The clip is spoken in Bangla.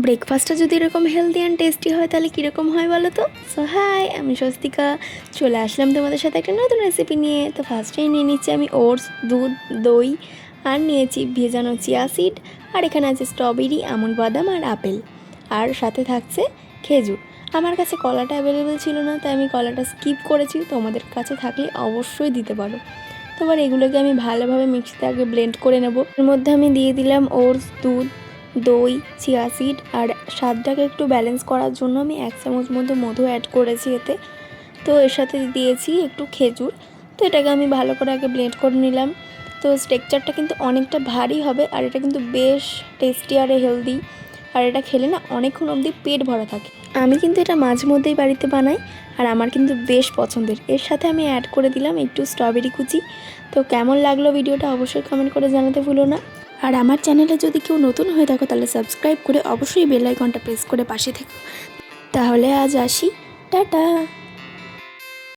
ব্রেকফাস্টটা যদি এরকম হেলদি অ্যান্ড টেস্টি হয় তাহলে কীরকম হয় বলো তো। সো হাই, আমি স্বস্তিকা, চলে আসলাম তোমাদের সাথে একটা নতুন রেসিপি নিয়ে। তো ফার্স্টেই নিয়ে নিচ্ছি আমি ওটস, দুধ, দই, আর নিয়েছি ভেজানো চিয়া সিড, আর এখানে আছে স্ট্রবেরি, আমন্ড বাদাম আর আপেল, আর সাথে থাকছে খেজুর। আমার কাছে কলাটা অ্যাভেলেবেল ছিল না, তাই আমি কলাটা স্কিপ করেছি। তোমাদের কাছে থাকলে অবশ্যই দিতে পারো। তো এবার এগুলোকে আমি ভালোভাবে মিক্সিতে আগে ব্লেন্ড করে নেব। এর মধ্যে আমি দিয়ে দিলাম ওটস, দুধ, দই, চিয়া সিড, আর স্বাদটাকে একটু ব্যালেন্স করার জন্য আমি 1 চামচ মতো মধু অ্যাড করেছি এতে। তো এর সাথে দিয়েছি একটু খেজুর। তো এটাকে আমি ভালো করে আগে ব্লেন্ড করে নিলাম। তো টেক্সচারটা কিন্তু অনেকটা ভারী হবে, আর এটা কিন্তু বেশ টেস্টি আর হেলদি, আর এটা খেলে না অনেকক্ষণ অবধি পেট ভরা থাকে। আমি কিন্তু এটা মাঝে মধ্যেই বাড়িতে বানাই, আর আমার কিন্তু বেশ পছন্দের। এর সাথে আমি অ্যাড করে দিলাম একটু স্ট্রবেরি কুচি। তো কেমন লাগলো ভিডিওটা অবশ্যই কমেন্ট করে জানাতে ভুলো না। আর আমার চ্যানেলে যদি কেউ নতুন হয়ে থাকো তাহলে সাবস্ক্রাইব করে অবশ্যই বেল আইকনটা প্রেস করে পাশে থেকো। তাহলে আজ আসি, টাটা।